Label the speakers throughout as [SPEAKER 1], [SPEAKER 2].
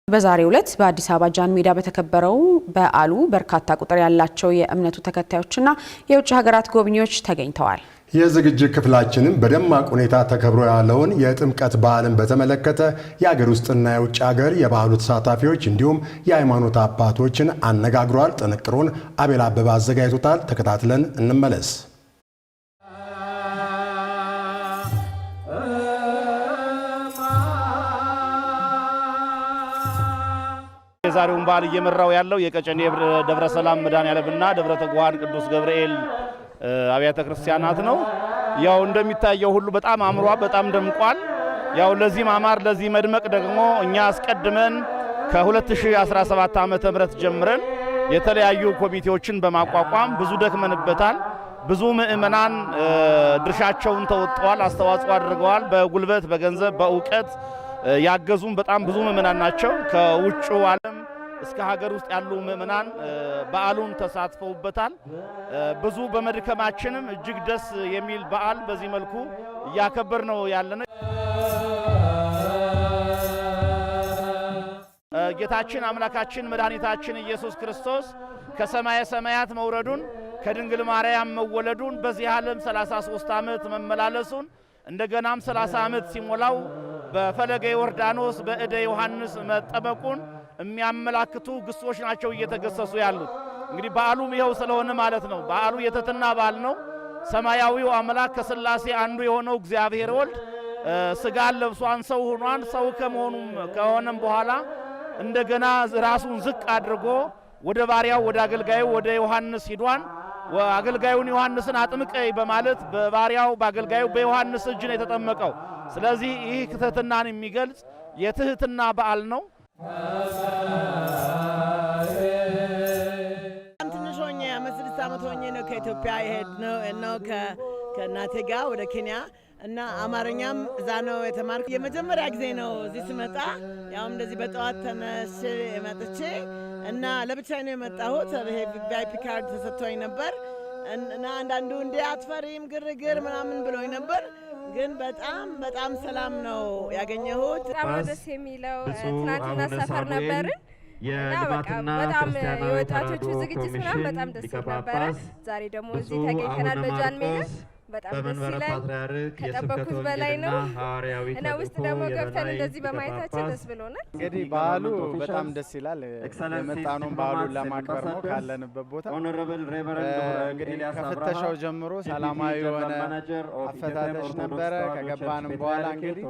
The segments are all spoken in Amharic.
[SPEAKER 1] በዛሬው ዕለት በአዲስ አበባ ጃን ሜዳ በተከበረው በዓሉ በርካታ ቁጥር ያላቸው የእምነቱ ተከታዮችና የውጭ ሀገራት ጎብኚዎች ተገኝተዋል።
[SPEAKER 2] የዝግጅት ክፍላችንም በደማቅ ሁኔታ ተከብሮ ያለውን የጥምቀት በዓልን በተመለከተ የሀገር ውስጥና የውጭ ሀገር የባህሉ ተሳታፊዎች እንዲሁም የሃይማኖት አባቶችን አነጋግሯል። ጥንቅሩን አቤል አበባ አዘጋጅቶታል። ተከታትለን እንመለስ።
[SPEAKER 3] የዛሬውን በዓል እየመራው ያለው የቀጨኔ ደብረ ሰላም መድኃኔዓለምና ደብረ ተጉሃን ቅዱስ ገብርኤል አብያተ ክርስቲያናት ነው። ያው እንደሚታየው ሁሉ በጣም አምሯል፣ በጣም ደምቋል። ያው ለዚህ ማማር ለዚህ መድመቅ ደግሞ እኛ አስቀድመን ከ2017 ዓመተ ምህረት ጀምረን የተለያዩ ኮሚቴዎችን በማቋቋም ብዙ ደክመንበታል። ብዙ ምእመናን ድርሻቸውን ተወጥተዋል፣ አስተዋጽኦ አድርገዋል። በጉልበት በገንዘብ በእውቀት ያገዙም በጣም ብዙ ምእመናን ናቸው። ከውጭው ዓለም እስከ ሀገር ውስጥ ያሉ ምእመናን በዓሉን ተሳትፈውበታል። ብዙ በመድከማችንም እጅግ ደስ የሚል በዓል በዚህ መልኩ እያከበር ነው ያለነው። ጌታችን አምላካችን መድኃኒታችን ኢየሱስ ክርስቶስ ከሰማየ ሰማያት መውረዱን ከድንግል ማርያም መወለዱን በዚህ ዓለም 33 ዓመት መመላለሱን እንደገናም 30 ዓመት ሲሞላው በፈለገ ዮርዳኖስ በእደ ዮሐንስ መጠመቁን የሚያመላክቱ ግሶች ናቸው እየተገሰሱ ያሉት። እንግዲህ በዓሉም ይኸው ስለሆነ ማለት ነው። በዓሉ የትህትና በዓል ነው። ሰማያዊው አምላክ ከሥላሴ አንዱ የሆነው እግዚአብሔር ወልድ ሥጋን ለብሷን ሰው ሆኗን። ሰው ከሆነም በኋላ እንደገና ራሱን ዝቅ አድርጎ ወደ ባሪያው ወደ አገልጋዩ ወደ ዮሐንስ ሂዷን። አገልጋዩን ዮሐንስን አጥምቀኝ በማለት በባሪያው በአገልጋዩ በዮሐንስ እጅ ነው የተጠመቀው። ስለዚህ ይህ ትህትናን የሚገልጽ የትህትና በዓል ነው።
[SPEAKER 4] ትንሽ ሆኜ 6 ዓመት ሆኜ ነው ከኢትዮጵያ የሄድነው ከእናቴ ጋር ወደ ኬንያ እና አማርኛም እዛ ነው የተማርኩ። የመጀመሪያ ጊዜ ነው እዚህ ስመጣ። ያውም እንደዚህ በጠዋት ተነስቼ መጥቼ እና ለብቻዬ ነው የመጣሁት። ቪአይፒ ካርድ ተሰጥቶኝ ነበር እና አንዳንዱ እንዴ አትፈሪም ግርግር ምናምን ብሎኝ ነበር። ግን በጣም ሰላም ነው ያገኘሁት።
[SPEAKER 5] በጣም ደስ የሚለው ትናንትና ሰፈር ነበርን እና በጣም የወጣቶቹ ዝግጅት ምናምን በጣም ደስ ነበረ። ዛሬ ደግሞ እዚህ ተገኝተናል በጃን ሜዳ። በጣም ደስ ይላል። ከጠበኩት በላይ ነው እና ውስጥ ደግሞ ገብተን እንደዚህ በማየታችን ደስ ብሎናል።
[SPEAKER 6] እንግዲህ በዓሉ በጣም ደስ ይላል። የመጣነው በዓሉን ለማክበር ነው ካለንበት ቦታ። እንግዲህ ከፍተሻው ጀምሮ ሰላማዊ የሆነ አፈታተሽ ነበረ። ከገባንም በኋላ እንግዲህ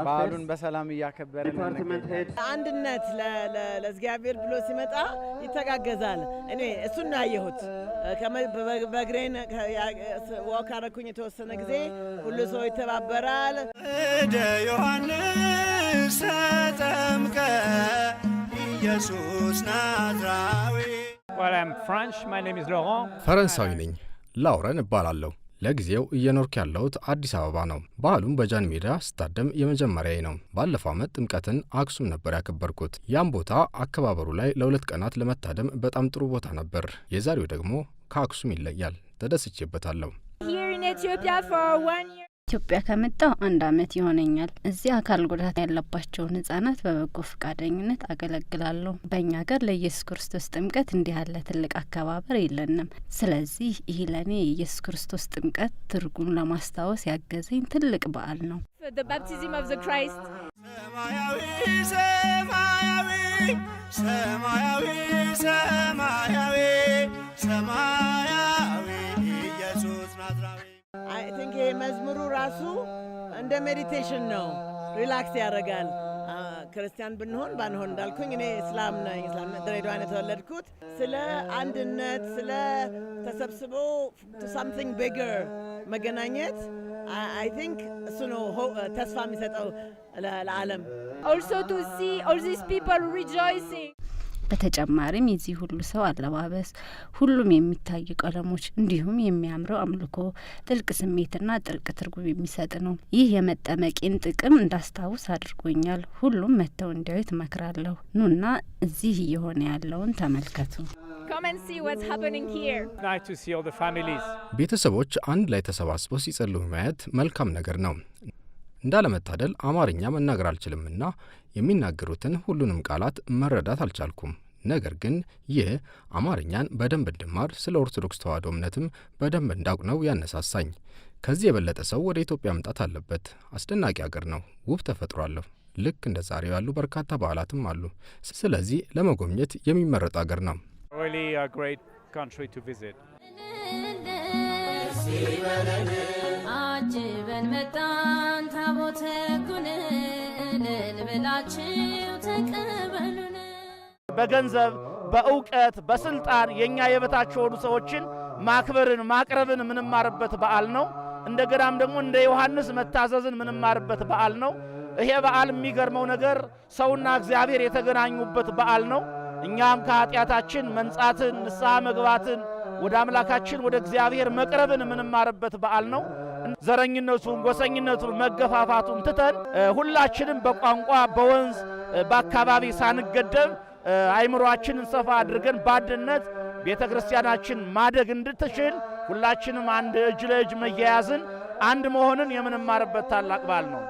[SPEAKER 6] በዓሉን በሰላም እያከበርን
[SPEAKER 4] አንድነት ለእግዚአብሔር ብሎ ሲመጣ ይተጋገዛል። እኔ እሱን ነው ያየሁት። በእግሬን ወክ አደረኩኝ የተወሰነ ጊዜ። ሁሉ ሰው ይተባበራል።
[SPEAKER 7] እደ ዮሐንስ ተጠምቀ ኢየሱስ ናዝራዊ።
[SPEAKER 8] ፈረንሳዊ ነኝ። ላውረን እባላለሁ። ለጊዜው እየኖርኩ ያለሁት አዲስ አበባ ነው። በዓሉም በጃን ሜዳ ስታደም የመጀመሪያዬ ነው። ባለፈው ዓመት ጥምቀትን አክሱም ነበር ያከበርኩት። ያም ቦታ አከባበሩ ላይ ለ2 ቀናት ለመታደም በጣም ጥሩ ቦታ ነበር። የዛሬው ደግሞ ከአክሱም ይለያል። ተደስቼበታለሁ።
[SPEAKER 9] ኢትዮጵያ ከመጣሁ 1 ዓመት ይሆነኛል። እዚህ አካል ጉዳት ያለባቸውን ህጻናት በበጎ ፈቃደኝነት አገለግላለሁ። በእኛ ሀገር ለኢየሱስ ክርስቶስ ጥምቀት እንዲህ ያለ ትልቅ አከባበር የለንም። ስለዚህ ይህ ለእኔ የኢየሱስ ክርስቶስ ጥምቀት ትርጉም ለማስታወስ ያገዘኝ ትልቅ በዓል ነው።
[SPEAKER 4] አይ ቲንክ ይሄ መዝሙሩ ራሱ እንደ ሜዲቴሽን ነው። ሪላክስ ያደርጋል። ክርስቲያን ብንሆን ባንሆን እንዳልኩኝ እኔ እስላም ነኝ። ድሬዳዋ ነው የተወለድኩት። ስለ አንድነት ስለ ተሰብስቦ to something bigger መገናኘት I think እሱ ነው ተስፋ የሚሰጠው ለዓለም።
[SPEAKER 5] Also to see all these people rejoicing.
[SPEAKER 9] በተጨማሪም የዚህ ሁሉ ሰው አለባበስ፣ ሁሉም የሚታዩ ቀለሞች እንዲሁም የሚያምረው አምልኮ ጥልቅ ስሜትና ጥልቅ ትርጉም የሚሰጥ ነው። ይህ የመጠመቂን ጥቅም እንዳስታውስ አድርጎኛል። ሁሉም መጥተው እንዲያዩት እመክራለሁ። ኑና እዚህ እየሆነ ያለውን ተመልከቱ።
[SPEAKER 8] ቤተሰቦች አንድ ላይ ተሰባስበው ሲጸልዩ ማየት መልካም ነገር ነው። እንዳለመታደል አማርኛ መናገር አልችልምና የሚናገሩትን ሁሉንም ቃላት መረዳት አልቻልኩም። ነገር ግን ይህ አማርኛን በደንብ እንድማር ስለ ኦርቶዶክስ ተዋሕዶ እምነትም በደንብ እንዳውቅ ነው ያነሳሳኝ። ከዚህ የበለጠ ሰው ወደ ኢትዮጵያ መምጣት አለበት። አስደናቂ ሀገር ነው። ውብ ተፈጥሮ አለው። ልክ እንደ ዛሬው ያሉ በርካታ በዓላትም አሉ። ስለዚህ ለመጎብኘት የሚመረጥ ሀገር ነው።
[SPEAKER 10] አጅበን መጣን ታቦተ ሕጉን እልል ብላችሁ ተቀበሉን።
[SPEAKER 3] በገንዘብ በእውቀት በስልጣን የኛ የበታች የሆኑ ሰዎችን ማክበርን ማቅረብን ምንማርበት በዓል ነው። እንደገናም ደግሞ እንደ ዮሐንስ መታዘዝን ምንማርበት በዓል ነው። ይሄ በዓል የሚገርመው ነገር ሰውና እግዚአብሔር የተገናኙበት በዓል ነው። እኛም ከኃጢአታችን መንጻትን ንስሐ መግባትን ወደ አምላካችን ወደ እግዚአብሔር መቅረብን ምንማርበት በዓል ነው። ዘረኝነቱን ጎሰኝነቱን መገፋፋቱን ትተን ሁላችንም በቋንቋ በወንዝ በአካባቢ ሳንገደብ አይምሮአችንን ሰፋ አድርገን በአንድነት ቤተ ክርስቲያናችን ማደግ እንድትችል ሁላችንም አንድ እጅ ለእጅ መያያዝን አንድ መሆንን የምንማርበት ታላቅ በዓል ነው።